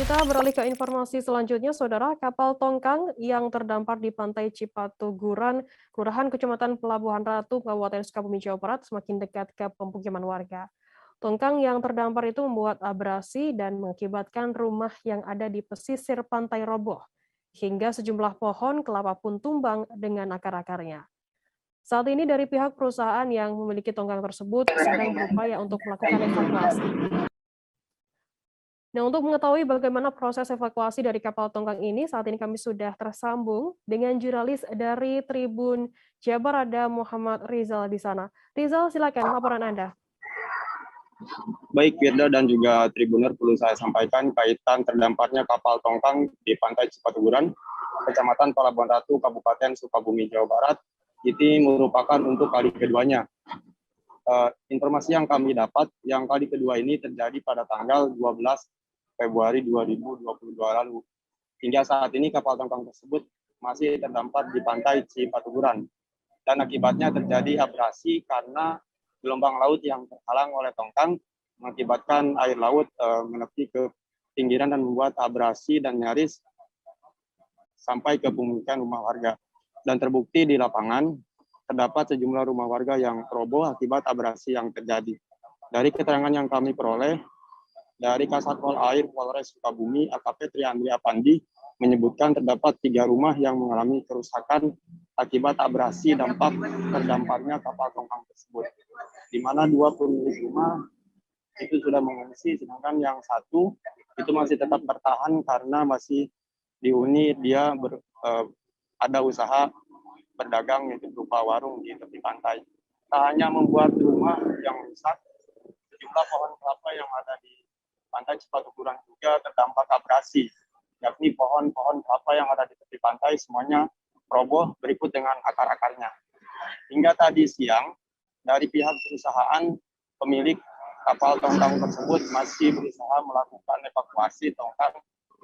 Kita beralih ke informasi selanjutnya, Saudara. Kapal tongkang yang terdampar di pantai Cipatuguran, Kelurahan Kecamatan Pelabuhan Ratu, Kabupaten Sukabumi, Jawa Barat, semakin dekat ke pemukiman warga. Tongkang yang terdampar itu membuat abrasi dan mengakibatkan rumah yang ada di pesisir pantai roboh, hingga sejumlah pohon kelapa pun tumbang dengan akar-akarnya. Saat ini dari pihak perusahaan yang memiliki tongkang tersebut sedang berupaya untuk melakukan evakuasi. Nah, untuk mengetahui bagaimana proses evakuasi dari kapal tongkang ini, saat ini kami sudah tersambung dengan jurnalis dari Tribun Jabar, ada Muhammad Rizal di sana. Rizal, silakan laporan Anda. Baik Firda dan juga Tribuner, perlu saya sampaikan kaitan terdamparnya kapal tongkang di pantai Cipatuguran, Kecamatan Pelabuhan Ratu, Kabupaten Sukabumi, Jawa Barat. Ini merupakan untuk kali keduanya. Informasi yang kami dapat, yang kali kedua ini terjadi pada tanggal 12 Februari 2022 lalu. Hingga saat ini kapal tongkang tersebut masih terdampar di pantai Cipatuguran. Dan akibatnya terjadi abrasi karena gelombang laut yang terhalang oleh tongkang mengakibatkan air laut menepi ke pinggiran dan membuat abrasi dan nyaris sampai ke pemukiman rumah warga. Dan terbukti di lapangan terdapat sejumlah rumah warga yang roboh akibat abrasi yang terjadi. Dari keterangan yang kami peroleh dari Kasatpol Air Polres Sukabumi, AKP Tri Andri Apandi, menyebutkan terdapat 3 rumah yang mengalami kerusakan akibat abrasi dampak terdamparnya kapal tongkang tersebut, di mana 2 pemilik rumah itu sudah mengungsi, sedangkan yang satu itu masih tetap bertahan karena masih dihuni dia ada usaha berdagang yaitu berupa warung di tepi pantai. Tak hanya membuat rumah yang rusak, sejumlah pohon kelapa yang ada di pantai Cipatuguran juga terdampak abrasi, yakni pohon-pohon kelapa yang ada di tepi pantai semuanya roboh berikut dengan akar-akarnya. Hingga tadi siang, dari pihak perusahaan pemilik kapal tongkang tersebut masih berusaha melakukan evakuasi tongkang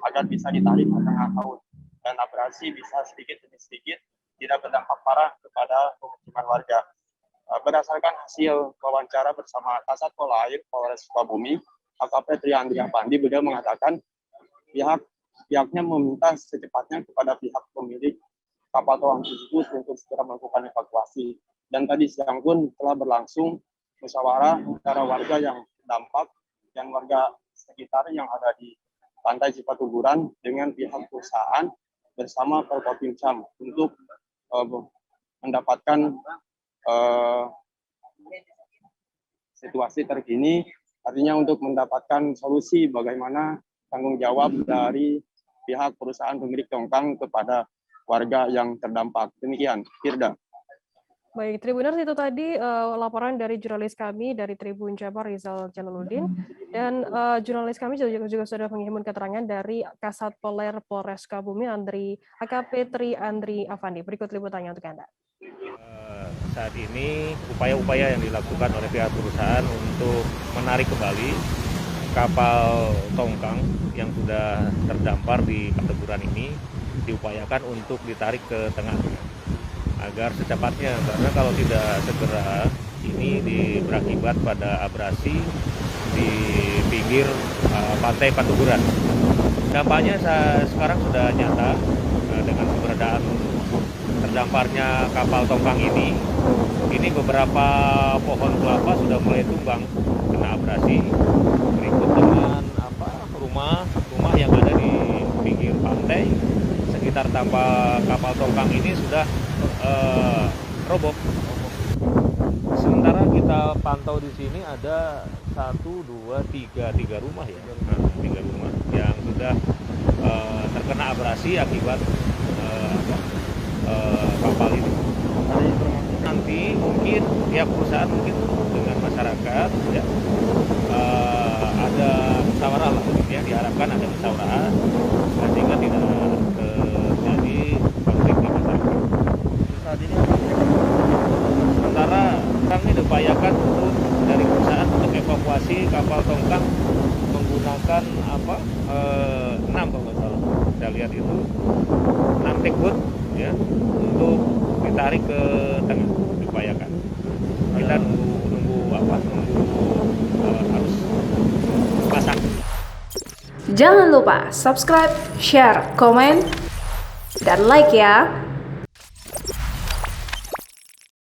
agar bisa ditarik ke tengah laut dan abrasi bisa sedikit demi sedikit tidak berdampak parah kepada pemukiman warga. Berdasarkan hasil wawancara bersama Kasatpol Air Polres Sukabumi, AKP Tri Andri Apandi, beliau mengatakan pihaknya meminta secepatnya kepada pihak pemilik kapal tongkang tersebut untuk segera melakukan evakuasi. Dan tadi siang pun telah berlangsung musyawarah antara warga yang terdampak dan warga sekitar yang ada di pantai Cipatuguran dengan pihak perusahaan bersama Forkopimcam untuk mendapatkan situasi terkini, artinya untuk mendapatkan solusi bagaimana tanggung jawab dari pihak perusahaan pemilik tongkang kepada warga yang terdampak. Demikian, Firda. Baik, Tribuners, itu tadi laporan dari jurnalis kami dari Tribun Jabar, Rizal Jalaluddin. Dan jurnalis kami juga sudah menghimpun keterangan dari Kasatpol Air Polres Sukabumi, AKP Tri Andri Apandi. Berikut liputannya untuk Anda. Saat ini upaya-upaya yang dilakukan oleh pihak perusahaan untuk menarik kembali kapal tongkang yang sudah terdampar di Cipatuguran ini diupayakan untuk ditarik ke tengah agar secepatnya, karena kalau tidak segera ini berakibat pada abrasi di pinggir pantai Cipatuguran. Dampaknya sekarang sudah nyata dengan keberadaan terdamparnya kapal tongkang ini beberapa pohon kelapa sudah mulai tumbang kena abrasi. Berikut dengan rumah yang ada di pinggir pantai sekitar kapal tongkang ini sudah roboh. Sementara kita pantau di sini ada 1, 2, 3 rumah ya, 3 rumah yang sudah terkena abrasi akibat kapal ini. Nanti mungkin pihak perusahaan dengan masyarakat ya ada musyawarah lah ya, diharapkan ada musyawarah sehingga tidak terjadi konflik di masyarakat. Saat ini sementara kami diupayakan untuk dari perusahaan untuk evakuasi kapal tongkang menggunakan 6 kalau nggak salah, saya lihat itu 6 tugboat ya untuk ditarik ke tengah, diupayakan. Kita nunggu harus pasang. Jangan lupa subscribe, share, komen, dan like ya.